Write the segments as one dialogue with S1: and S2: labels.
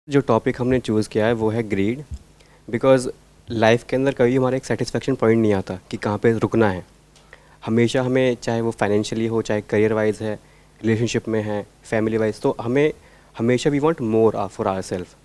S1: जो टॉपिक हमने चूज़ किया है वो है ग्रीड। बिकॉज़ लाइफ के अंदर कभी हमारा एक सेटिस्फेक्शन पॉइंट नहीं आता कि कहाँ पे रुकना है। हमेशा हमें, चाहे वो फाइनेंशियली हो, चाहे करियर वाइज है, रिलेशनशिप में है, फैमिली वाइज, तो हमें हमेशा we want more for our self.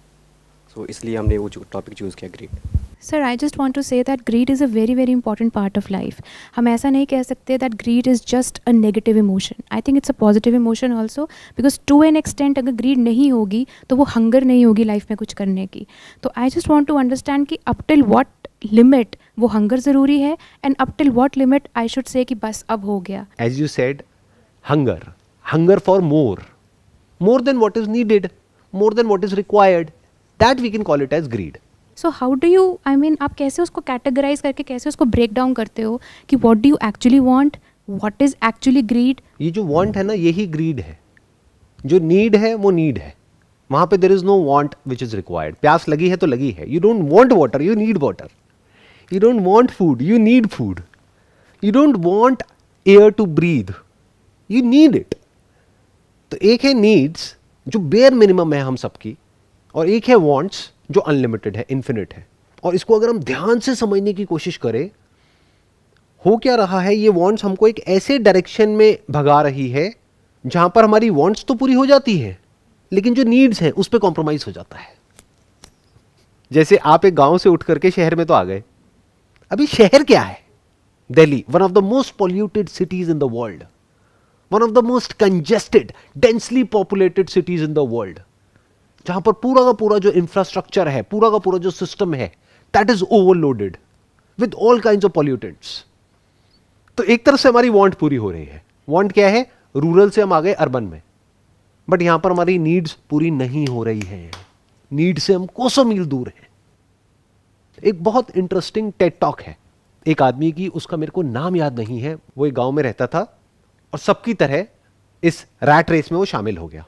S1: So इसलिए हमने वो टॉपिक चूज़ किया, greed.
S2: Sir I just want to say that greed is a very very important part of life. हम ऐसा नहीं कह सकते that greed is just a negative emotion. I think it's a positive emotion also, because to an extent अगर greed नहीं होगी तो वो हंगर नहीं होगी लाइफ में कुछ करने की. तो I just want to understand कि अप टिल वॉट लिमिट वो हंगर ज़रूरी है, and up till what limit I should say कि बस अब हो गया.
S3: As you said, hunger for more than what is needed, more than what is required. That we can call it as greed.
S2: So how do you, I mean आप कैसे उसको categorise करके कैसे उसको ब्रेक डाउन करते हो कि what do you actually want, what is actually greed.
S3: ये जो want है ना, यही greed है. जो need है वो need है. वहां पे there is no want which is required. प्यास लगी है तो लगी है. You don't want water, you need water. You don't want food, you need food. You don't want air to breathe, you need it. तो एक है नीड्स जो बेयर मिनिमम है हम सबकी, और एक है वांट्स जो अनलिमिटेड है, इन्फिनिट है. और इसको अगर हम ध्यान से समझने की कोशिश करें, हो क्या रहा है, ये वांट्स हमको एक ऐसे डायरेक्शन में भगा रही है जहां पर हमारी वांट्स तो पूरी हो जाती है, लेकिन जो नीड्स हैं उस पर कॉम्प्रोमाइज हो जाता है. जैसे आप एक गांव से उठ करके शहर में तो आ गए. अभी शहर क्या है? Delhi, one of the most polluted cities in the world, one of the most congested, densely populated cities in the world, जहां पर पूरा का पूरा जो इंफ्रास्ट्रक्चर है, पूरा का पूरा जो सिस्टम है, that is overloaded with all kinds of pollutants. तो एक तरफ से हमारी वांट पूरी हो रही है. वांट क्या है? रूरल से हम आ गए अर्बन में, बट यहां पर हमारी नीड्स पूरी नहीं हो रही है. नीड से हम कोसों मील दूर हैं. एक बहुत इंटरेस्टिंग टेड टॉक है एक आदमी की, उसका मेरे को नाम याद नहीं है. वो एक गांव में रहता था और सबकी तरह इस रैट रेस में वो शामिल हो गया.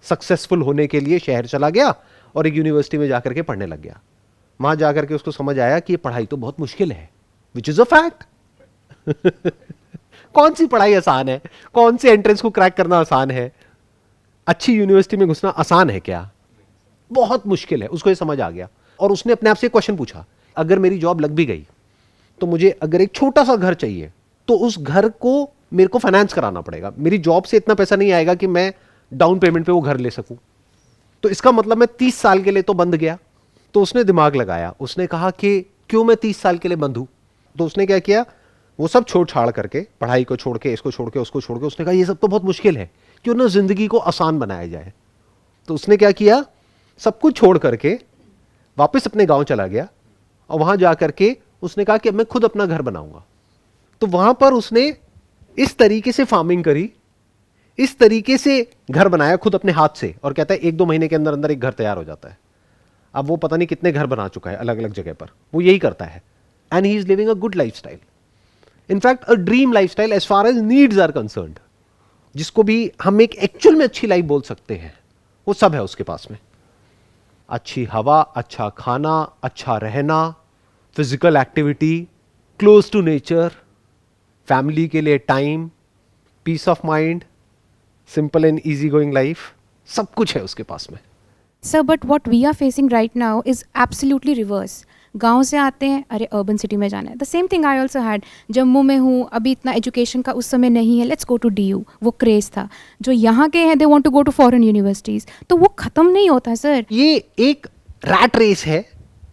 S3: सक्सेसफुल होने के लिए शहर चला गया और एक यूनिवर्सिटी में जाकर के पढ़ने लग गया. वहां जाकर के उसको समझ आया कि ये पढ़ाई तो बहुत मुश्किल है, विच इज अ फैक्ट. कौन सी पढ़ाई आसान है? कौन से एंट्रेंस को क्रैक करना आसान है? अच्छी यूनिवर्सिटी में घुसना आसान है क्या? बहुत मुश्किल है. उसको ये समझ आ गया और उसने अपने आप से क्वेश्चन पूछा, अगर मेरी जॉब लग भी गई तो मुझे अगर एक छोटा सा घर चाहिए तो उस घर को मेरे को फाइनेंस कराना पड़ेगा. मेरी जॉब से इतना पैसा नहीं आएगा कि मैं डाउन पेमेंट पे वो घर ले सकूं. तो इसका मतलब मैं 30 साल के लिए तो बंद गया. तो उसने दिमाग लगाया, उसने कहा कि क्यों मैं 30 साल के लिए बंद हूं. तो उसने क्या किया, वो सब छोड़ छाड़ करके, पढ़ाई को छोड़ के, इसको छोड़ के, उसको छोड़ के, उसने कहा ये सब तो बहुत मुश्किल है, क्यों ना जिंदगी को आसान बनाया जाए. तो उसने क्या किया, सब कुछ छोड़ करके वापस अपने गांव चला गया और वहां जाकर के उसने कहा कि अब मैं खुद अपना घर बनाऊंगा. तो वहां पर उसने इस तरीके से फार्मिंग करी, इस तरीके से घर बनाया खुद अपने हाथ से, और कहता है 1-2 महीने के अंदर अंदर एक घर तैयार हो जाता है. अब वो पता नहीं कितने घर बना चुका है अलग अलग जगह पर. वो यही करता है, and he is living a good lifestyle. In fact a dream lifestyle as far as needs are concerned, जिसको भी हम एक एक्चुअल में अच्छी लाइफ बोल सकते हैं, वो सब है उसके पास में. अच्छी हवा, अच्छा खाना, अच्छा रहना, physical activity, close to nature, family के लिए time, peace of mind, simple and easy going life, सब कुछ है उसके पास में.
S2: Sir but what we are facing right now is absolutely reverse. गांव से आते हैं, अरे अर्बन सिटी में जाना है. The same thing I also had. Jammu में हूँ, अभी इतना एजुकेशन का उस समय नहीं है, लेट्स गो टू DU, वो क्रेज़ था. जो यहाँ के हैं they want to go to foreign universities. तो वो ख़त्म नहीं होता सर.
S3: ये एक रैट रेस है,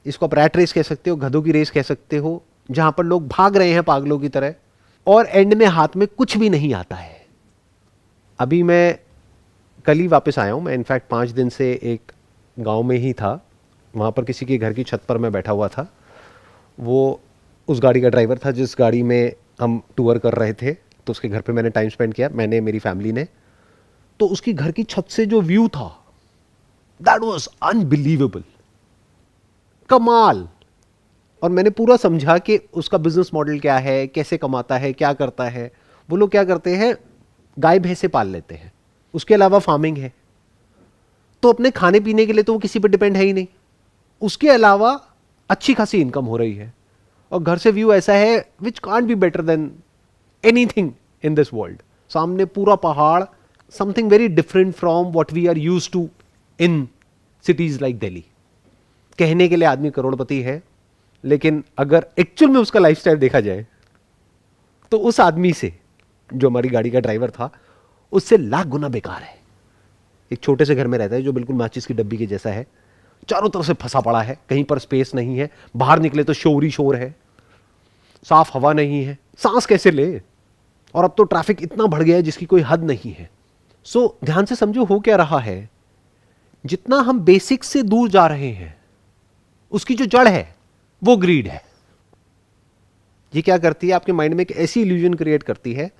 S3: इसको आप रैट रेस कह सकते हो, गधों की रेस कह सकते हो, जहां पर लोग भाग रहे हैं पागलों की तरह, और एंड में हाथ में कुछ भी नहीं आता है. अभी मैं कल ही वापस आया हूं. मैं इनफैक्ट 5 दिन से एक गांव में ही था. वहां पर किसी के घर की छत पर मैं बैठा हुआ था. वो उस गाड़ी का ड्राइवर था जिस गाड़ी में हम टूर कर रहे थे. तो उसके घर पे मैंने टाइम स्पेंड किया, मैंने, मेरी फैमिली ने. तो उसकी घर की छत से जो व्यू था, दैट वाज अनबिलीवेबल, कमाल. और मैंने पूरा समझा कि उसका बिजनेस मॉडल क्या है, कैसे कमाता है, क्या करता है. वो लोग क्या करते हैं, गाय भैंसे पाल लेते हैं, उसके अलावा फार्मिंग है. तो अपने खाने पीने के लिए तो वो किसी पर डिपेंड है ही नहीं, उसके अलावा अच्छी खासी इनकम हो रही है. और घर से व्यू ऐसा है which can't be better than anything in this world. सामने पूरा पहाड़, something very different from what we are used to in cities like Delhi. कहने के लिए आदमी करोड़पति है, लेकिन अगर एक्चुअल में उसका लाइफस्टाइल देखा जाए तो उस आदमी से, जो हमारी गाड़ी का ड्राइवर था, उससे लाख गुना बेकार है। एक छोटे से घर में रहता है जो बिल्कुल माचिस की डब्बी के जैसा है, चारों तरफ से फंसा पड़ा है, कहीं पर स्पेस नहीं है, बाहर निकले तो शोर ही शोर है, साफ हवा नहीं है, सांस कैसे ले। और अब तो ट्रैफिक इतना बढ़ गया है जिसकी कोई हद नहीं है। सो ध्यान से समझो हो क्या रहा है। जितना हम बेसिक से दूर जा रहे हैं, उसकी जो जड़ है वो ग्रीड है। ये क्या करती है, आपके माइंड में एक ऐसी इल्यूजन क्रिएट करती है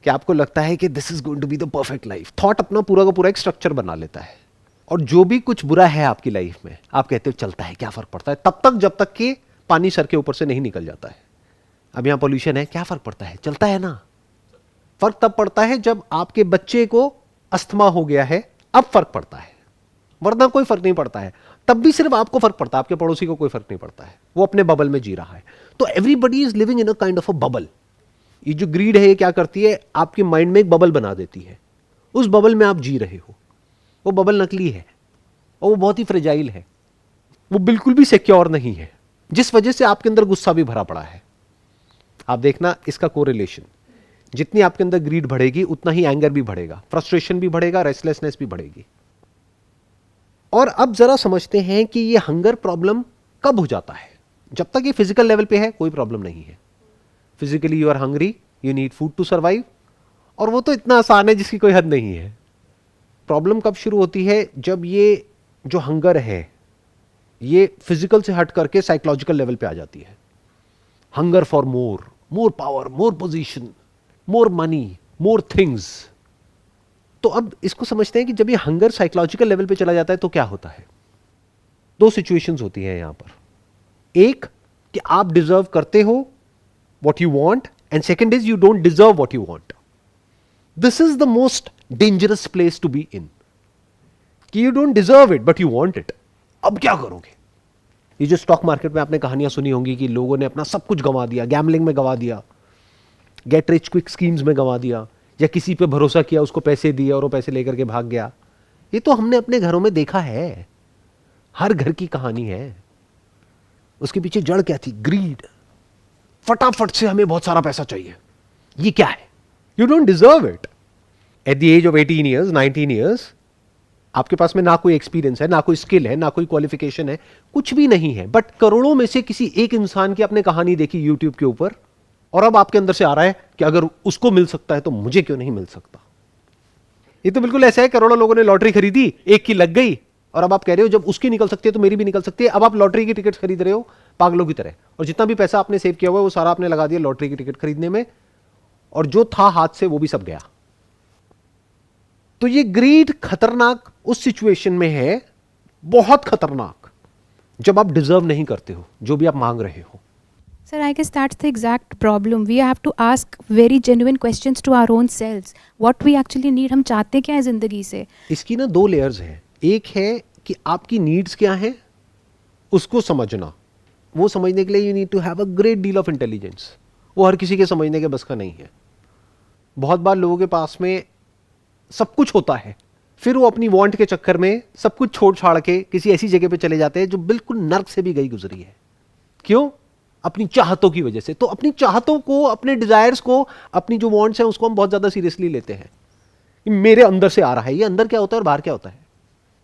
S3: कि आपको लगता है कि this is going to be the perfect life. Thought अपना पूरा का पूरा एक स्ट्रक्चर बना लेता है, और जो भी कुछ बुरा है आपकी लाइफ में, आप कहते हो चलता है, क्या फर्क पड़ता है, तब तक जब तक कि पानी सर के ऊपर से नहीं निकल जाता है। अब यहां पॉल्यूशन है, क्या फर्क पड़ता है, चलता है ना। फर्क तब पड़ता है जब आपके बच्चे को अस्थमा हो गया है, अब फर्क पड़ता है, वरना कोई फर्क नहीं पड़ता है। तब भी सिर्फ आपको फर्क पड़ता है, आपके पड़ोसी को कोई फर्क नहीं पड़ता है, वो अपने बबल में जी रहा है। तो everybody is living in a kind of a bubble. ये जो ग्रीड है ये क्या करती है, आपके माइंड में एक बबल बना देती है, उस बबल में आप जी रहे हो। वो बबल नकली है और वो बहुत ही फ्रेजाइल है, वो बिल्कुल भी सिक्योर नहीं है, जिस वजह से आपके अंदर गुस्सा भी भरा पड़ा है। आप देखना इसका कोरिलेशन, जितनी आपके अंदर ग्रीड बढ़ेगी उतना ही एंगर भी बढ़ेगा, फ्रस्ट्रेशन भी बढ़ेगा, रेस्टलेसनेस भी बढ़ेगी। और अब जरा समझते हैं कि ये हंगर प्रॉब्लम कब हो जाता है। जब तक ये फिजिकल लेवल पे है कोई प्रॉब्लम नहीं है। Physically you are hungry, you need food to survive, और वो तो इतना आसान है जिसकी कोई हद नहीं है। प्रॉब्लम कब शुरू होती है, जब ये जो हंगर है ये फिजिकल से हट करके साइकोलॉजिकल लेवल पे आ जाती है। Hunger for more, more power, more position, more money, more things. तो अब इसको समझते हैं कि जब ये हंगर साइकोलॉजिकल लेवल पे चला जाता है तो क्या होता है। दो सिचुएशंस होती हैं यहां पर। एक कि आप डिजर्व करते हो what you want, and second is you don't deserve what you want. This is the most dangerous place to be in, कि you don't deserve it but you want it. अब क्या करोगे। ये जो स्टॉक मार्केट में आपने कहानियां सुनी होंगी कि लोगों ने अपना सब कुछ गंवा दिया, गैम्बलिंग में गंवा दिया, गेट रिच क्विक स्कीम्स में गंवा दिया, या किसी पे भरोसा किया, उसको पैसे दिए और वो पैसे लेकर के भाग गया। ये तो हमने अपने घरों में देखा है, हर घर की कहानी है। उसके पीछे जड़ क्या थी, ग्रीड। फटाफट से हमें बहुत सारा पैसा चाहिए। ये क्या है, you don't deserve it. At the age of 18 years, 19 years, आपके पास में ना कोई एक्सपीरियंस है, ना कोई स्किल है, ना कोई क्वालिफिकेशन है, कुछ भी नहीं है, बट करोड़ों में से किसी एक इंसान की आपने कहानी देखी यूट्यूब के ऊपर, और अब आपके अंदर से आ रहा है कि अगर उसको मिल सकता है तो मुझे क्यों नहीं मिल सकता। ये तो बिल्कुल ऐसा है, करोड़ों लोगों ने लॉटरी खरीदी, एक की लग गई, और अब आप कह रहे हो जब उसकी निकल सकती है तो मेरी भी निकल सकती है। अब आप लॉटरी की टिकट खरीद रहे हो पागलों की तरह, और जितना भी पैसा आपने सेव किया हुआ है वो सारा आपने लगा दिया लॉटरी की टिकट खरीदने में, और जो था हाथ से वो भी सब गया। तो ये ग्रीड खतरनाक उस सिचुएशन में है, बहुत खतरनाक, जब आप डिजर्व नहीं करते हो जो भी आप मांग रहे हो।
S2: Sir, I guess that's the exact problem. We have to ask very genuine questions to our own selves. What we actually need. हम चाहते क्या है जिंदगी से।
S3: इसकी ना दो लेयर्स हैं। एक है कि आपकी नीड्स क्या है, उसको समझना। वो समझने के लिए you need to have a great deal of intelligence. वो हर किसी के समझने के बस का नहीं है। बहुत बार लोगों के पास में सब कुछ होता है, फिर वो अपनी वांट के चक्कर में सब कुछ छोड़ छाड़ के किसी ऐसी जगह पे चले जाते हैं जो बिल्कुल नर्क से भी गई गुजरी है। क्यों? अपनी चाहतों की वजह से। तो अपनी चाहतों को, अपने डिजायर्स को, अपनी जो वांट्स हैं उसको हम बहुत ज्यादा सीरियसली लेते हैं। ये मेरे अंदर से आ रहा है। ये अंदर क्या होता है और बाहर क्या होता है।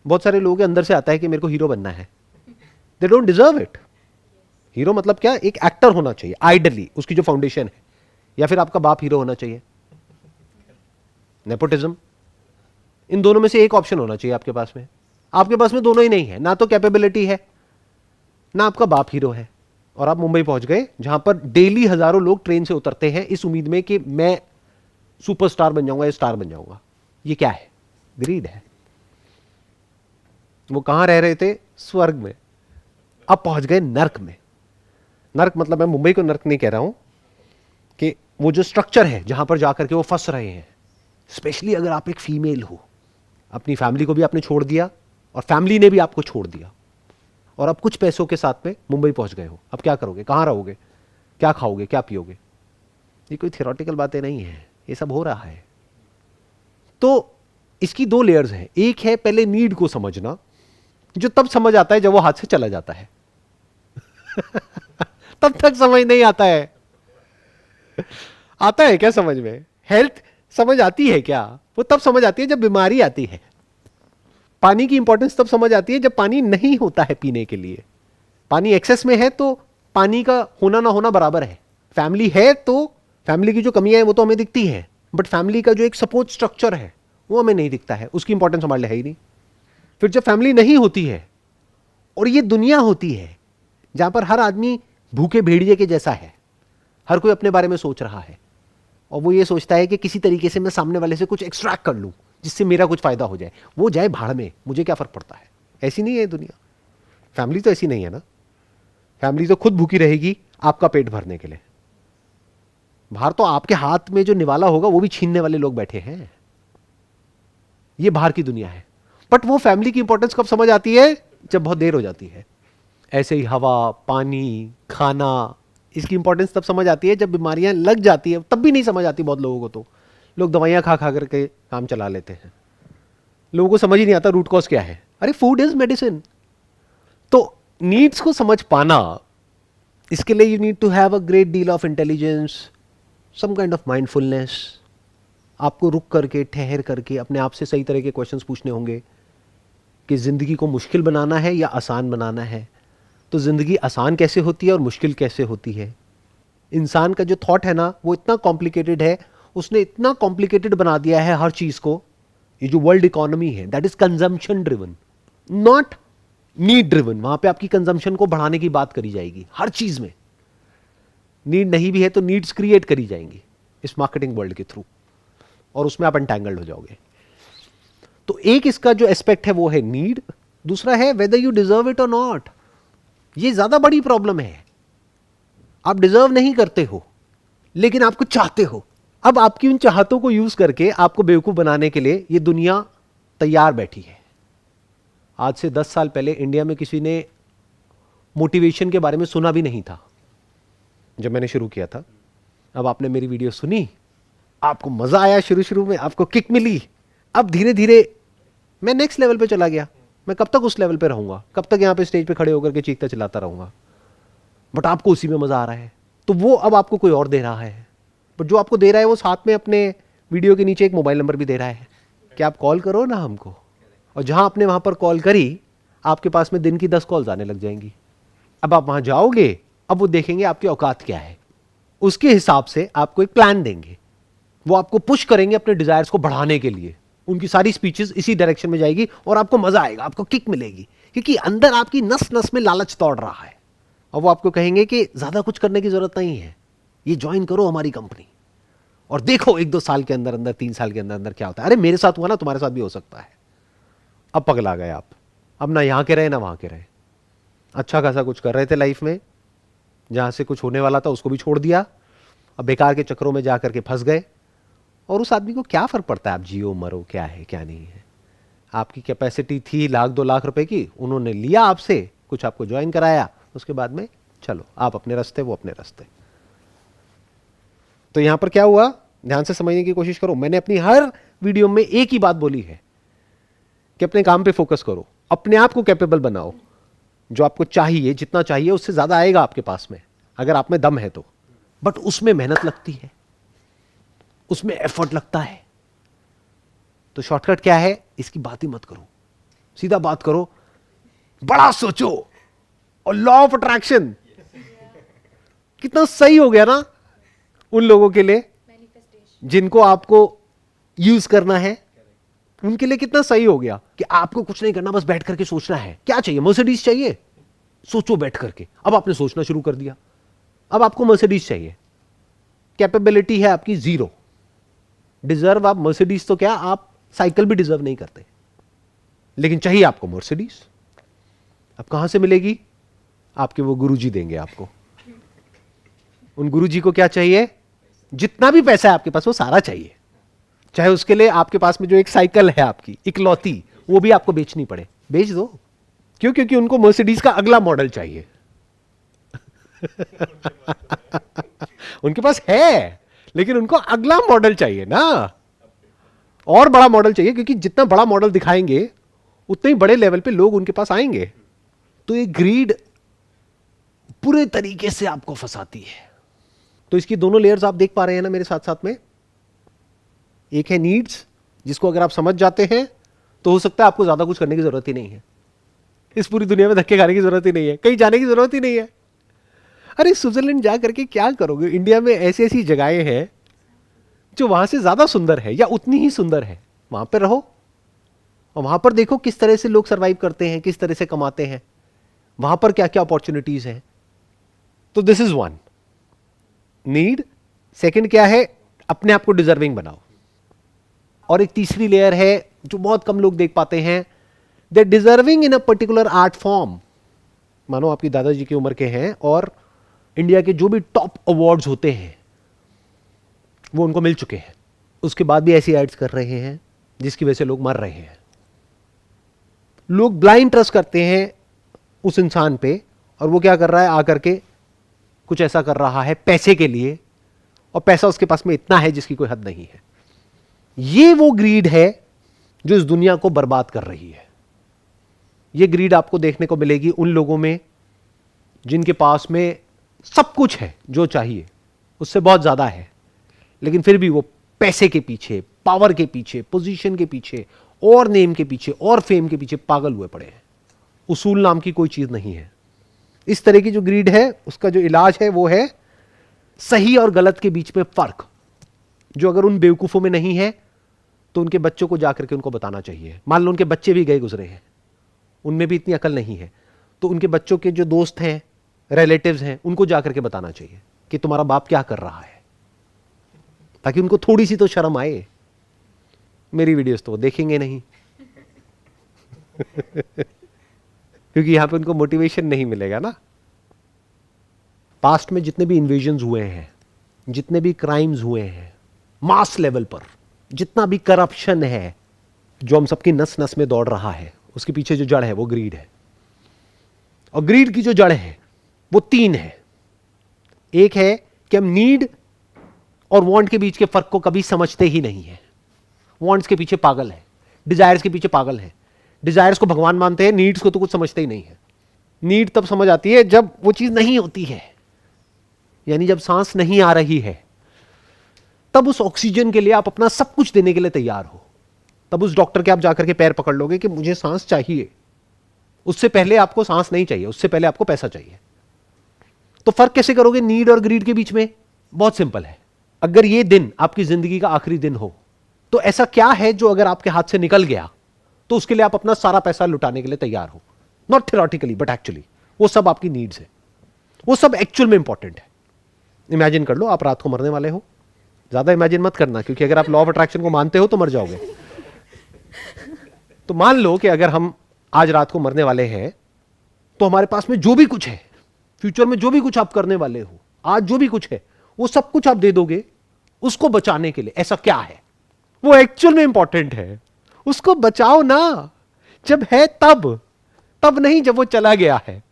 S3: बहुत सारे लोगों के अंदर से आता है कि मेरे को हीरो बनना है, they don't deserve it. Hero मतलब क्या, एक एक्टर होना चाहिए आइडली, उसकी जो फाउंडेशन है, या फिर आपका बाप हीरो होना चाहिए, नेपोटिज्म। इन दोनों में से एक ऑप्शन होना चाहिए आपके पास में। आपके पास में दोनों ही नहीं है, ना तो कैपेबिलिटी है ना आपका बाप हीरो है, और आप मुंबई पहुंच गए जहां पर डेली हजारों लोग ट्रेन से उतरते हैं इस उम्मीद में कि मैं सुपरस्टार बन जाऊंगा या स्टार बन जाऊंगा। ये क्या है? ग्रीड है। वो कहां रह रहे थे? स्वर्ग में। अब पहुंच गए नर्क में। नर्क मतलब मैं मुंबई को नर्क नहीं कह रहा हूं, कि वो जो स्ट्रक्चर है जहां पर जाकर के वो फंस रहे हैं। स्पेशली अगर आप एक फीमेल हो, अपनी फैमिली को भी आपने छोड़ दिया और फैमिली ने भी आपको छोड़ दिया, और अब कुछ पैसों के साथ में मुंबई पहुंच गए हो। अब क्या करोगे? कहां रहोगे? क्या खाओगे? क्या पियोगे? ये कोई थियोरेटिकल बातें नहीं है, ये सब हो रहा है। तो इसकी दो लेयर्स हैं। एक है पहले नीड को समझना, जो तब समझ आता है जब वो हाथ से चला जाता है। तब तक समझ नहीं आता है। आता है क्या समझ में? हेल्थ समझ आती है क्या? वो तब समझ आती है जब बीमारी आती है। पानी की इंपॉर्टेंस तब समझ आती है जब पानी नहीं होता है पीने के लिए। पानी एक्सेस में है तो पानी का होना ना होना बराबर है। फैमिली है तो फैमिली की जो कमियां हैं वो तो हमें दिखती हैं, बट फैमिली का जो एक सपोर्ट स्ट्रक्चर है वो हमें नहीं दिखता है, उसकी इंपॉर्टेंस हमारे लिए है ही नहीं। फिर जब फैमिली नहीं होती है और ये दुनिया होती है जहां पर हर आदमी भूखे भेड़िए के जैसा है, हर कोई अपने बारे में सोच रहा है और वो ये सोचता है कि किसी तरीके से मैं सामने वाले से कुछ एक्सट्रैक्ट कर लूं जिससे मेरा कुछ फायदा हो जाए, वो जाए भाड़ में, मुझे क्या फर्क पड़ता है। ऐसी नहीं है दुनिया। फैमिली तो ऐसी नहीं है ना। फैमिली तो खुद भूखी रहेगी आपका पेट भरने के लिए। बाहर तो आपके हाथ में जो निवाला होगा वो भी छीनने वाले लोग बैठे हैं। ये बाहर की दुनिया है। बट वो फैमिली की इंपॉर्टेंस कब समझ आती है? जब बहुत देर हो जाती है। ऐसे ही हवा, पानी, खाना, इसकी इंपॉर्टेंस तब समझ आती है जब बीमारियां लग जाती है। तब भी नहीं समझ आती बहुत लोगों को। तो लोग दवाइयां खा खा करके काम चला लेते हैं। लोगों को समझ ही नहीं आता रूट कॉज क्या है। अरे फूड इज मेडिसिन। तो नीड्स को समझ पाना, इसके लिए you need to have a great deal of intelligence, some kind of mindfulness. आपको रुक करके, ठहर करके अपने आप से सही तरह के क्वेश्चंस पूछने होंगे कि ज़िंदगी को मुश्किल बनाना है या आसान बनाना है। तो ज़िंदगी आसान कैसे होती है और मुश्किल कैसे होती है? इंसान का जो थॉट है ना वो इतना कॉम्प्लिकेटेड है, उसने इतना कॉम्प्लिकेटेड बना दिया है हर चीज़ को। ये जो वर्ल्ड इकोनॉमी है that is consumption driven, not need driven. वहां पे आपकी कंजम्पशन को बढ़ाने की बात करी जाएगी हर चीज़ में। नीड नहीं भी है तो नीड्स क्रिएट करी जाएंगी इस मार्केटिंग वर्ल्ड के थ्रू, और उसमें आप एंटैंगल्ड हो जाओगे। तो एक इसका जो एस्पेक्ट है वो है नीड। दूसरा है वेदर यू डिजर्व इट और नॉट। ये ज्यादा बड़ी प्रॉब्लम है। आप डिजर्व नहीं करते हो लेकिन आपको चाहते हो। अब आपकी उन चाहतों को यूज करके आपको बेवकूफ बनाने के लिए ये दुनिया तैयार बैठी है। आज से 10 साल पहले इंडिया में किसी ने मोटिवेशन के बारे में सुना भी नहीं था जब मैंने शुरू किया था। अब आपने मेरी वीडियो सुनी, आपको मजा आया, शुरू में आपको किक मिली। अब धीरे धीरे मैं नेक्स्ट लेवल पे चला गया। मैं कब तक उस लेवल पे रहूंगा? कब तक यहां पे स्टेज पे खड़े होकर के चीखता चिल्लाता रहूंगा? बट आपको उसी में मजा आ रहा है तो वो अब आपको कोई और दे रहा है। बट जो आपको दे रहा है वो साथ में अपने वीडियो के नीचे एक मोबाइल नंबर भी दे रहा है कि आप कॉल करो ना हमको। और जहां आपने वहां पर कॉल करी, आपके पास में दिन की 10 कॉल्स आने लग जाएंगी। अब आप वहां जाओगे, अब वो देखेंगे आपकी औकात क्या है, उसके हिसाब से आपको एक प्लान देंगे। वो आपको पुश करेंगे अपने डिजायर्स को बढ़ाने के लिए। उनकी सारी स्पीचेस इसी डायरेक्शन में जाएगी और आपको मजा आएगा, आपको किक मिलेगी, क्योंकि अंदर आपकी नस नस में लालच दौड़ रहा है। और वो आपको कहेंगे कि ज्यादा कुछ करने की जरूरत नहीं है, ये ज्वाइन करो हमारी कंपनी और देखो 1-2 साल के अंदर अंदर, 3 साल के अंदर अंदर क्या होता है। अरे मेरे साथ हुआ ना, तुम्हारे साथ भी हो सकता है। अब पगला गए आप। अब ना यहां के रहे ना वहां के रहे। अच्छा खासा कुछ कर रहे थे लाइफ में, जहां से कुछ होने वाला था उसको भी छोड़ दिया। अब बेकार के चक्रों में जाकर के फंस गए। और उस आदमी को क्या फर्क पड़ता है आप जियो मरो, क्या है क्या नहीं है। आपकी कैपेसिटी थी 1-2 लाख रुपए की, उन्होंने लिया आपसे, कुछ आपको ज्वाइन कराया, उसके बाद में चलो आप अपने रास्ते, वो अपने रास्ते। तो यहां पर क्या हुआ, ध्यान से समझने की कोशिश करो। मैंने अपनी हर वीडियो में एक ही बात बोली है कि अपने काम पे फोकस करो, अपने आप को कैपेबल बनाओ। जो आपको चाहिए, जितना चाहिए उससे ज्यादा आएगा आपके पास में, अगर आप में दम है तो। बट उसमें मेहनत लगती है, उसमें एफर्ट लगता है। तो शॉर्टकट क्या है, इसकी बात ही मत करो, सीधा बात करो, बड़ा सोचो। और लॉ ऑफ अट्रैक्शन कितना सही हो गया ना उन लोगों के लिए जिनको आपको यूज करना है। उनके लिए कितना सही हो गया कि आपको कुछ नहीं करना, बस बैठ करके सोचना है। क्या चाहिए? मर्सिडीज चाहिए, सोचो बैठ करके। अब आपने सोचना शुरू कर दिया, अब आपको मर्सिडीज चाहिए। कैपेबिलिटी है आपकी 0। डिजर्व आप मर्सिडीज तो क्या, आप साइकिल भी डिजर्व नहीं करते, लेकिन चाहिए आपको मर्सिडीज। अब कहां से मिलेगी? आपके वो गुरुजी देंगे आपको। उन गुरुजी को क्या चाहिए? जितना भी पैसा है आपके पास वो सारा चाहिए, चाहे उसके लिए आपके पास में जो एक साइकिल है आपकी इकलौती, वो भी आपको बेचनी पड़े, बेच दो। क्यों? क्योंकि उनको मर्सिडीज का अगला मॉडल चाहिए। उनके पास है लेकिन उनको अगला मॉडल चाहिए ना, और बड़ा मॉडल चाहिए, क्योंकि जितना बड़ा मॉडल दिखाएंगे उतने ही बड़े लेवल पे लोग उनके पास आएंगे। तो ये ग्रीड पूरे तरीके से आपको फंसाती है। तो इसकी दोनों लेयर्स आप देख पा रहे हैं ना मेरे साथ साथ में। एक है नीड्स, जिसको अगर आप समझ जाते हैं तो हो सकता है आपको ज्यादा कुछ करने की जरूरत ही नहीं है, इस पूरी दुनिया में धक्के खाने की जरूरत ही नहीं है, कहीं जाने की जरूरत ही नहीं है। अरे स्विट्जरलैंड जा करके क्या करोगे? इंडिया में ऐसी ऐसी जगहें हैं जो वहां से ज्यादा सुंदर है या उतनी ही सुंदर है। वहां पर रहो और वहां पर देखो किस तरह से लोग सरवाइव करते हैं, किस तरह से कमाते हैं, वहां पर क्या क्या अपॉर्चुनिटीज हैं। तो this is one need. Second क्या है? अपने आप को डिजर्विंग बनाओ। और एक तीसरी लेयर है जो बहुत कम लोग देख पाते हैं, they deserving in a particular art form. मानो आपकी दादाजी की उम्र के हैं और इंडिया के जो भी टॉप अवार्ड्स होते हैं वो उनको मिल चुके हैं, उसके बाद भी ऐसी एड्स कर रहे हैं जिसकी वजह से लोग मर रहे हैं। लोग ब्लाइंड ट्रस्ट करते हैं उस इंसान पे, और वो क्या कर रहा है? आकर के कुछ ऐसा कर रहा है पैसे के लिए, और पैसा उसके पास में इतना है जिसकी कोई हद नहीं है। ये वो ग्रीड है जो इस दुनिया को बर्बाद कर रही है। ये ग्रीड आपको देखने को मिलेगी उन लोगों में जिनके पास में सब कुछ है जो चाहिए, उससे बहुत ज्यादा है, लेकिन फिर भी वो पैसे के पीछे, पावर के पीछे, पोजीशन के पीछे, और नेम के पीछे, और फेम के पीछे पागल हुए पड़े हैं। उसूल नाम की कोई चीज नहीं है। इस तरह की जो ग्रीड है उसका जो इलाज है वो है सही और गलत के बीच में फर्क, जो अगर उन बेवकूफों में नहीं है तो उनके बच्चों को जाकर के उनको बताना चाहिए। मान लो उनके बच्चे भी गए गुजरे हैं, उनमें भी इतनी अकल नहीं है, तो उनके बच्चों के जो दोस्त हैं, रिलेटिव्स हैं, उनको जाकर के बताना चाहिए कि तुम्हारा बाप क्या कर रहा है, ताकि उनको थोड़ी सी तो शर्म आए। मेरी वीडियोस तो वो देखेंगे नहीं क्योंकि यहां पे उनको मोटिवेशन नहीं मिलेगा ना। पास्ट में जितने भी इन्वेजन्स हुए हैं, जितने भी क्राइम्स हुए हैं मास लेवल पर, जितना भी करप्शन है जो हम सबकी नस नस में दौड़ रहा है, उसके पीछे जो जड़ है वो ग्रीड है। और ग्रीड की जो जड़ है वो तीन है। एक है कि हम नीड और वांट के बीच के फर्क को कभी समझते ही नहीं है। वांट्स के पीछे पागल है, डिजायर्स के पीछे पागल है। डिजायर्स को भगवान मानते हैं, नीड्स को तो कुछ समझते ही नहीं है। नीड तब समझ आती है जब वो चीज नहीं होती है, यानी जब सांस नहीं आ रही है, तब उस ऑक्सीजन के लिए आप अपना सब कुछ देने के लिए तैयार हो। तब उस डॉक्टर के आप जाकर के पैर पकड़ लोगे कि मुझे सांस चाहिए। उससे पहले आपको सांस नहीं चाहिए, उससे पहले आपको पैसा चाहिए। तो फर्क कैसे करोगे नीड और ग्रीड के बीच में? बहुत सिंपल है। अगर ये दिन आपकी जिंदगी का आखिरी दिन हो, तो ऐसा क्या है जो अगर आपके हाथ से निकल गया तो उसके लिए आप अपना सारा पैसा लुटाने के लिए तैयार हो? नॉट थियोरेटिकली बट एक्चुअली वो सब आपकी नीड्स है, वो सब एक्चुअल में इंपॉर्टेंट है। इमेजिन कर लो आप रात को मरने वाले हो। ज्यादा इमेजिन मत करना, क्योंकि अगर आप लॉ ऑफ अट्रैक्शन को मानते हो तो मर जाओगे। तो मान लो कि अगर हम आज रात को मरने वाले हैं, तो हमारे पास में जो भी कुछ है, फ्यूचर में जो भी कुछ आप करने वाले हो, आज जो भी कुछ है, वो सब कुछ आप दे दोगे उसको बचाने के लिए। ऐसा क्या है? वो एक्चुअल में इंपॉर्टेंट है, उसको बचाओ ना। जब है तब नहीं जब वो चला गया है।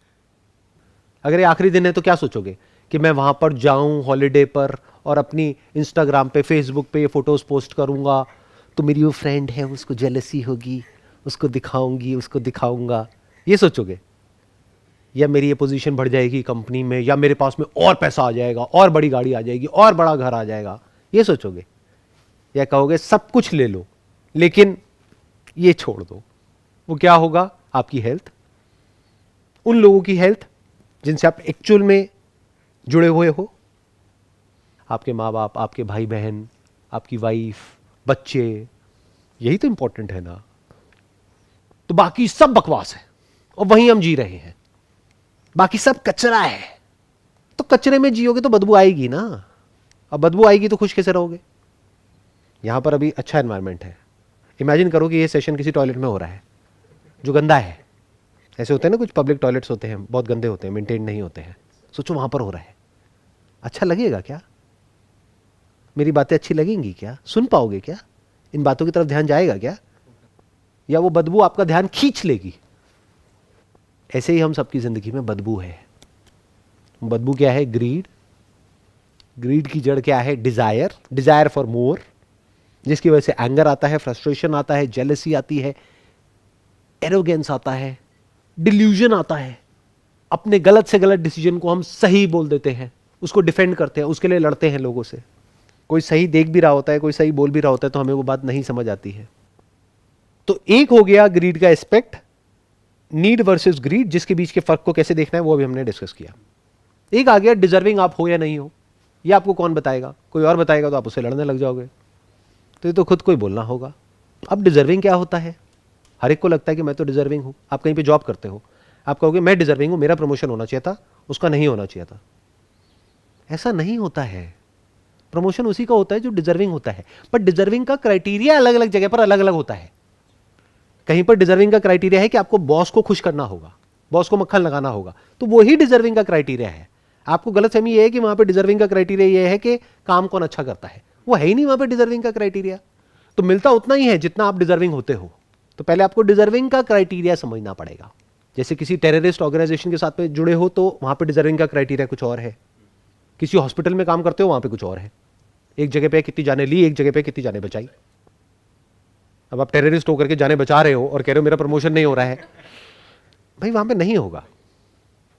S3: अगर ये आखिरी दिन है तो क्या सोचोगे कि मैं वहां पर जाऊं हॉलिडे पर और अपनी इंस्टाग्राम पे, फेसबुक पे ये फोटोज पोस्ट करूंगा, तो मेरी वो फ्रेंड है उसको जेलसी होगी, उसको दिखाऊंगी, उसको दिखाऊंगा, ये सोचोगे? या मेरी ये पोजीशन बढ़ जाएगी कंपनी में, या मेरे पास में और पैसा आ जाएगा, और बड़ी गाड़ी आ जाएगी, और बड़ा घर आ जाएगा, ये सोचोगे? या कहोगे सब कुछ ले लो लेकिन ये छोड़ दो? वो क्या होगा? आपकी हेल्थ, उन लोगों की हेल्थ जिनसे आप एक्चुअल में जुड़े हुए हो, आपके माँ बाप, आपके भाई बहन, आपकी वाइफ, बच्चे, यही तो इंपॉर्टेंट है ना। तो बाकी सब बकवास है और वहीं हम जी रहे हैं। बाकी सब कचरा है। तो कचरे में जियोगे तो बदबू आएगी ना। अब बदबू आएगी तो खुश कैसे रहोगे? यहां पर अभी अच्छा एनवायरनमेंट है। इमेजिन करो कि ये सेशन किसी टॉयलेट में हो रहा है जो गंदा है। ऐसे होते हैं ना कुछ पब्लिक टॉयलेट्स होते हैं, बहुत गंदे होते हैं, मेंटेन नहीं होते हैं। सोचो वहां पर हो रहा है, अच्छा लगेगा क्या? मेरी बातें अच्छी लगेंगी क्या? सुन पाओगे क्या? इन बातों की तरफ ध्यान जाएगा क्या? या वो बदबू आपका ध्यान खींच लेगी? ऐसे ही हम सबकी जिंदगी में बदबू है। बदबू क्या है? ग्रीड। ग्रीड की जड़ क्या है? डिजायर, डिजायर फॉर मोर, जिसकी वजह से एंगर आता है, फ्रस्ट्रेशन आता है, जेलसी आती है, एरोगेंस आता है, डिल्यूजन आता है, अपने गलत से गलत डिसीजन को हम सही बोल देते हैं, उसको डिफेंड करते हैं, उसके लिए लड़ते हैं लोगों से। कोई सही देख भी रहा होता है, कोई सही बोल भी रहा होता है, तो हमें वो बात नहीं समझ आती है। तो एक हो गया ग्रीड का एस्पेक्ट, नीड वर्सेस ग्रीड, जिसके बीच के फर्क को कैसे देखना है वो अभी हमने डिस्कस किया। एक आ गया डिजर्विंग आप हो या नहीं हो। ये आपको कौन बताएगा? कोई और बताएगा तो आप उससे लड़ने लग जाओगे, तो ये तो खुद को ही बोलना होगा। अब डिजर्विंग क्या होता है? हर एक को लगता है कि मैं तो डिजर्विंग हूं। आप कहीं पे जॉब करते हो, आप कहोगे मैं डिजर्विंग हूं, मेरा प्रमोशन होना चाहिए था, उसका नहीं होना चाहिए था। ऐसा नहीं होता है। प्रमोशन उसी का होता है जो डिजर्विंग होता है, पर डिजर्विंग का क्राइटेरिया अलग अलग जगह पर अलग अलग होता है। कहीं पर डिजर्विंग का क्राइटेरिया है कि आपको बॉस को खुश करना होगा, बॉस को मक्खन लगाना होगा, तो वही डिजर्विंग का क्राइटेरिया है। आपको गलतफहमी ये है कि वहां पे डिजर्विंग का क्राइटेरिया ये है कि काम कौन अच्छा करता है, वो है ही नहीं वहां पे डिजर्विंग का क्राइटेरिया। तो मिलता उतना ही है जितना आप डिजर्विंग होते हो। तो पहले आपको डिजर्विंग का क्राइटेरिया समझना पड़ेगा। जैसे किसी टेररिस्ट ऑर्गेनाइजेशन के साथ में जुड़े हो तो वहां पे डिजर्विंग का क्राइटेरिया कुछ और है, किसी हॉस्पिटल में काम करते हो वहां पे कुछ और है। एक जगह पे कितनी जाने ली, एक जगह पे कितनी जाने बचाई। अब आप टेररिस्ट होकर के जाने बचा रहे हो और कह रहे हो मेरा प्रमोशन नहीं हो रहा है, भाई वहां पे नहीं होगा।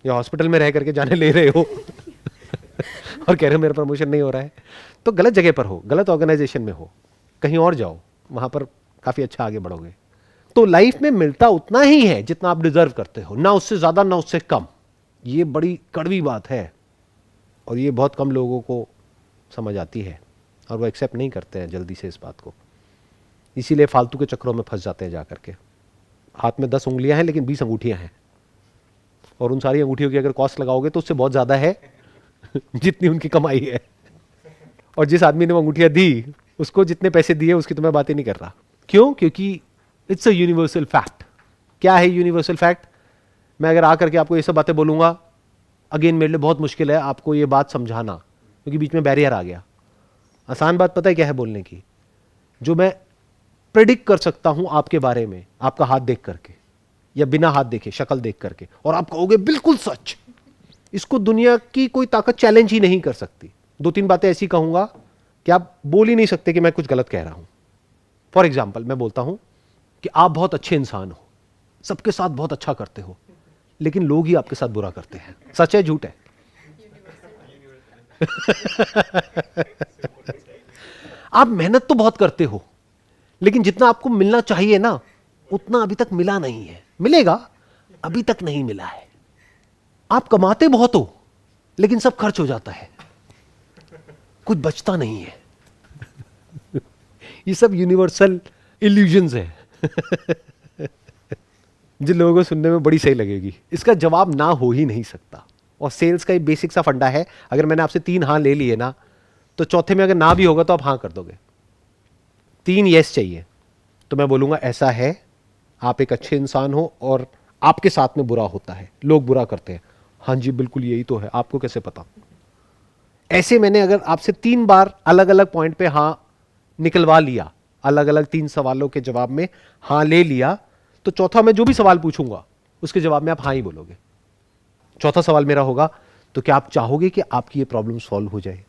S3: या हॉस्पिटल में रह करके जाने ले रहे हो और कह रहे हो मेरा प्रमोशन नहीं हो रहा है, तो गलत जगह पर हो, गलत ऑर्गेनाइजेशन में हो। कहीं और जाओ, वहां पर काफी अच्छा आगे बढ़ोगे। तो लाइफ में मिलता उतना ही है जितना आप डिजर्व करते हो, ना उससे ज्यादा ना उससे कम। ये बड़ी कड़वी बात है और ये बहुत कम लोगों को समझ आती है और वो एक्सेप्ट नहीं करते हैं जल्दी से इस बात को। इसीलिए फालतू के चक्रों में फंस जाते हैं जा करके। हाथ में 10 उंगलियां हैं लेकिन 20 अंगूठियां हैं, और उन सारी अंगूठियों की अगर कॉस्ट लगाओगे तो उससे बहुत ज़्यादा है जितनी उनकी कमाई है। और जिस आदमी ने वो अंगूठियां दी उसको जितने पैसे दिए उसकी तो मैं बात ही नहीं कर रहा। क्यों? क्योंकि इट्स अ यूनिवर्सल फैक्ट। क्या है यूनिवर्सल फैक्ट? मैं अगर आकर के आपको ये सब बातें बोलूंगा, अगेन मेरे लिए बहुत मुश्किल है आपको ये बात समझाना, क्योंकि बीच में बैरियर आ गया। आसान बात पता है क्या है बोलने की? जो मैं प्रेडिक्ट कर सकता हूं आपके बारे में, आपका हाथ देख करके या बिना हाथ देखे शक्ल देख करके, और आप कहोगे बिल्कुल सच, इसको दुनिया की कोई ताकत चैलेंज ही नहीं कर सकती। 2-3 बातें ऐसी कहूंगा कि आप बोल ही नहीं सकते कि मैं कुछ गलत कह रहा हूं। फॉर एग्जाम्पल मैं बोलता हूं कि आप बहुत अच्छे इंसान हो, सबके साथ बहुत अच्छा करते हो, लेकिन लोग ही आपके साथ बुरा करते हैं। सच है झूठ है? आप मेहनत तो बहुत करते हो, लेकिन जितना आपको मिलना चाहिए ना उतना अभी तक मिला नहीं है। मिलेगा, अभी तक नहीं मिला है। आप कमाते बहुत हो, लेकिन सब खर्च हो जाता है, कुछ बचता नहीं है। ये सब यूनिवर्सल इल्यूजन्स है जिन लोगों को सुनने में बड़ी सही लगेगी। इसका जवाब ना हो ही नहीं सकता। और सेल्स का एक बेसिक सा फंडा है, अगर मैंने आपसे 3 हाँ ले लिए ना, तो चौथे में अगर ना भी होगा तो आप हाँ कर दोगे। 3 यस चाहिए, तो मैं बोलूंगा ऐसा है, आप एक अच्छे इंसान हो और आपके साथ में बुरा होता है, लोग बुरा करते हैं। हाँ जी बिल्कुल यही तो है, आपको कैसे पता? ऐसे मैंने अगर आपसे 3 बार अलग अलग पॉइंट पे हाँ निकलवा लिया, अलग अलग 3 सवालों के जवाब में हाँ ले लिया, तो चौथा मैं जो भी सवाल पूछूंगा उसके जवाब में आप हाँ ही बोलोगे। चौथा सवाल मेरा होगा, तो क्या आप चाहोगे कि आपकी ये प्रॉब्लम सॉल्व हो जाए?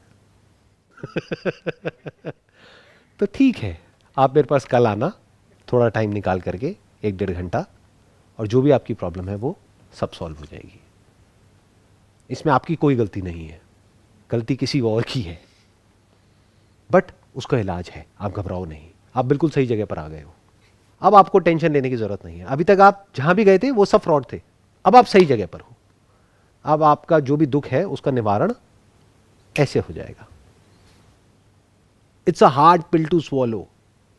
S3: तो ठीक है, आप मेरे पास कल आना, थोड़ा टाइम निकाल करके 1-1.5 घंटा, और जो भी आपकी प्रॉब्लम है वो सब सॉल्व हो जाएगी। इसमें आपकी कोई गलती नहीं है, गलती किसी और की है, बट उसका इलाज है। आप घबराओ नहीं, आप बिल्कुल सही जगह पर आ गए हो। अब आपको टेंशन लेने की जरूरत नहीं है। अभी तक आप जहां भी गए थे वो सब फ्रॉड थे, अब आप सही जगह पर हो। अब आपका जो भी दुख है उसका निवारण ऐसे हो जाएगा। It's a hard pill to swallow,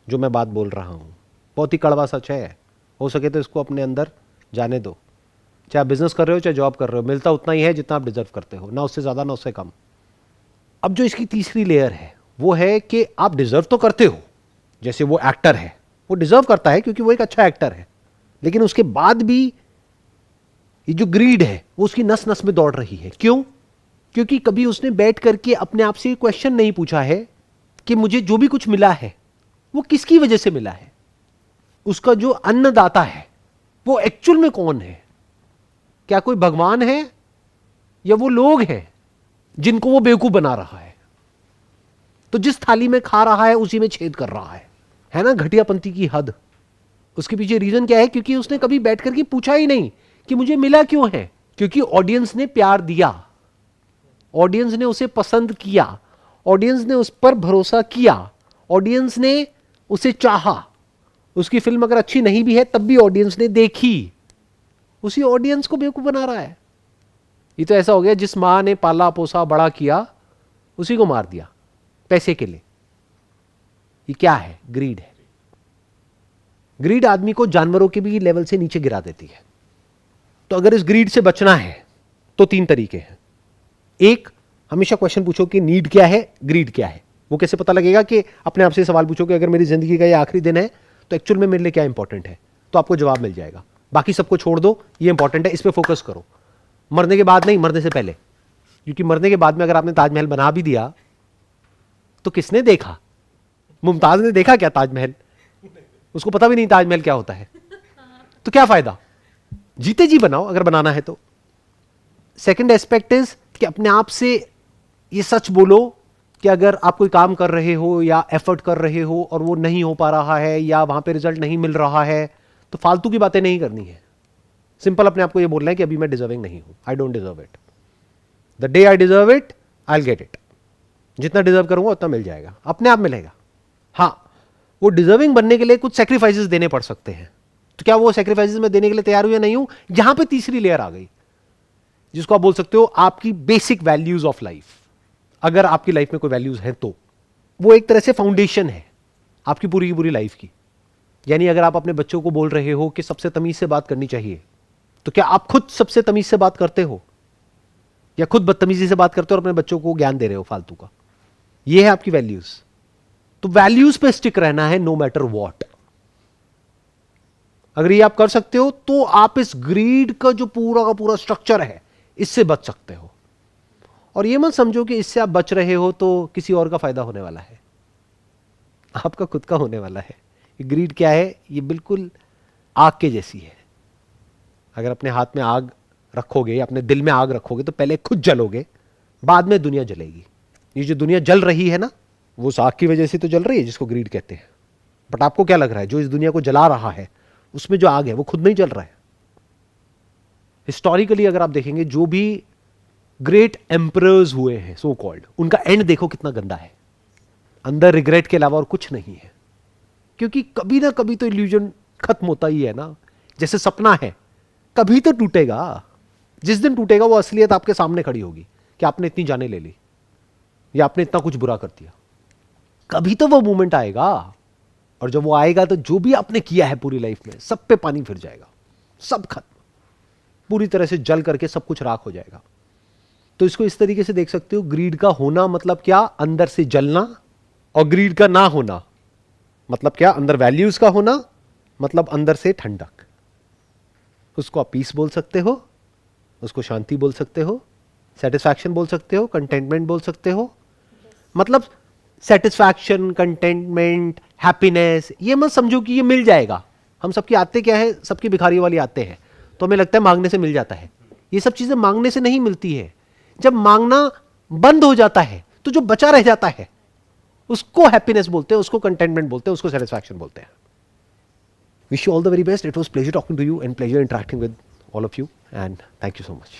S3: जो मैं बात बोल रहा हूं बहुत ही कड़वा सच है। हो सके तो इसको अपने अंदर जाने दो। चाहे आप बिजनेस कर रहे हो चाहे जॉब कर रहे हो, मिलता उतना ही है जितना आप डिजर्व करते हो, ना उससे ज्यादा ना उससे कम। अब जो इसकी तीसरी लेयर है वो है कि आप डिजर्व तो करते हो। जैसे वो एक्टर है, वो डिजर्व करता है क्योंकि वो एक अच्छा एक्टर है, लेकिन उसके बाद भी ये जो ग्रीड है वो उसकी नस नस में दौड़ रही है। क्यों? क्योंकि कभी उसने बैठ करके अपने आप से क्वेश्चन नहीं पूछा है कि मुझे जो भी कुछ मिला है वो किसकी वजह से मिला है। उसका जो अन्नदाता है वो एक्चुअल में कौन है? क्या कोई भगवान है या वो लोग हैं जिनको वो बेवकूफ बना रहा है? तो जिस थाली में खा रहा है उसी में छेद कर रहा है ना घटियापंथी की हद। उसके पीछे रीजन क्या है? क्योंकि उसने कभी बैठ करके पूछा ही नहीं कि मुझे मिला क्यों है। क्योंकि ऑडियंस ने प्यार दिया, ऑडियंस ने उसे पसंद किया, ऑडियंस ने उस पर भरोसा किया, ऑडियंस ने उसे चाहा। उसकी फिल्म अगर अच्छी नहीं भी है तब भी ऑडियंस ने देखी। उसी ऑडियंस को बेवकूफ बना रहा है। ये तो ऐसा हो गया जिस मां ने पाला पोसा बड़ा किया उसी को मार दिया पैसे के लिए। ये क्या है? ग्रीड है। ग्रीड आदमी को जानवरों के भी लेवल से नीचे गिरा देती है। तो अगर इस ग्रीड से बचना है तो 3 तरीके हैं। एक, हमेशा क्वेश्चन पूछो कि नीड क्या है, ग्रीड क्या है। वो कैसे पता लगेगा? कि अपने आप से सवाल पूछो कि अगर मेरी जिंदगी का ये आखिरी दिन है तो एक्चुअल में मेरे लिए क्या इंपॉर्टेंट है, तो आपको जवाब मिल जाएगा। बाकी सबको छोड़ दो, ये इंपॉर्टेंट है, इस पर फोकस करो। मरने के बाद नहीं, मरने से पहले। क्योंकि मरने के बाद में अगर आपने ताजमहल बना भी दिया तो किसने देखा? मुमताज ने देखा क्या ताजमहल? उसको पता भी नहीं ताजमहल क्या होता है। तो क्या फायदा? जीते जी बनाओ अगर बनाना है तो। सेकंड एस्पेक्ट इज कि अपने आप से ये सच बोलो कि अगर आप कोई काम कर रहे हो या एफर्ट कर रहे हो और वो नहीं हो पा रहा है या वहां पे रिजल्ट नहीं मिल रहा है तो फालतू की बातें नहीं करनी है। सिंपल अपने आप को ये बोलना है कि अभी मैं डिजर्विंग नहीं हूं, I don't deserve it. The day I deserve it I will get it. जितना डिजर्व करूंगा उतना मिल जाएगा, अपने आप मिलेगा। हाँ, वो डिजर्विंग बनने के लिए कुछ सेक्रीफाइसेस देने पड़ सकते हैं। तो क्या वो सेक्रीफाइसेस मैं देने के लिए तैयार हूं या नहीं हूं? यहां पे तीसरी लेयर आ गई जिसको आप बोल सकते हो आपकी बेसिक वैल्यूज ऑफ लाइफ। अगर आपकी लाइफ में कोई वैल्यूज हैं तो वो एक तरह से फाउंडेशन है आपकी पूरी की पूरी लाइफ की। यानी अगर आप अपने बच्चों को बोल रहे हो कि सबसे तमीज से बात करनी चाहिए, तो क्या आप खुद सबसे तमीज से बात करते हो या खुद बदतमीजी से बात करते हो और अपने बच्चों को ज्ञान दे रहे हो फालतू का? ये है आपकी वैल्यूज। तो वैल्यूज पे स्टिक रहना है नो मैटर व्हाट। अगर ये आप कर सकते हो तो आप इस ग्रीड का जो पूरा का पूरा स्ट्रक्चर है इससे बच सकते हो। और ये मत समझो कि इससे आप बच रहे हो तो किसी और का फायदा होने वाला है, आपका खुद का होने वाला है। ये ग्रीड क्या है? ये बिल्कुल आग के जैसी है। अगर अपने हाथ में आग रखोगे, अपने दिल में आग रखोगे तो पहले खुद जलोगे, बाद में दुनिया जलेगी। ये जो दुनिया जल रही है ना, वो उस आग की वजह से तो जल रही है जिसको ग्रीड कहते हैं। बट आपको क्या लग रहा है जो इस दुनिया को जला रहा है उसमें जो आग है वो खुद नहीं जल रहा है। हिस्टोरिकली अगर आप देखेंगे जो भी ग्रेट एम्परर्स हुए हैं सो कॉल्ड, उनका एंड देखो कितना गंदा है। अंदर रिग्रेट के अलावा और कुछ नहीं है। क्योंकि कभी ना कभी तो इल्यूजन खत्म होता ही है ना। जैसे सपना है, कभी तो टूटेगा। जिस दिन टूटेगा वो असलियत आपके सामने खड़ी होगी कि आपने इतनी जानें ले ली या आपने इतना कुछ बुरा कर दिया। कभी तो वो मोमेंट आएगा, और जब वो आएगा तो जो भी आपने किया है पूरी लाइफ में सब पे पानी फिर जाएगा, सब खत्म, पूरी तरह से जल करके सब कुछ राख हो जाएगा। तो इसको इस तरीके से देख सकते हो, ग्रीड का होना मतलब क्या? अंदर से जलना। और ग्रीड का ना होना मतलब क्या? अंदर वैल्यूज का होना मतलब अंदर से ठंडक। उसको आप पीस बोल सकते हो, उसको शांति बोल सकते हो, सेटिस्फैक्शन बोल सकते हो, कंटेंटमेंट बोल सकते हो। मतलब सेटिस्फैक्शन, कंटेंटमेंट, हैप्पीनेस, ये मत समझो कि ये मिल जाएगा। हम सबकी आते क्या है? सबकी भिखारी वाली आते हैं, तो हमें लगता है मांगने से मिल जाता है। ये सब चीजें मांगने से नहीं मिलती है। जब मांगना बंद हो जाता है तो जो बचा रह जाता है उसको हैप्पीनेस बोलते हैं, उसको कंटेंटमेंट बोलते हैं, उसको सेटिस्फैक्शन बोलते हैं। Wish you all the very best. It was pleasure talking to you and pleasure interacting with all of you, and thank you so much.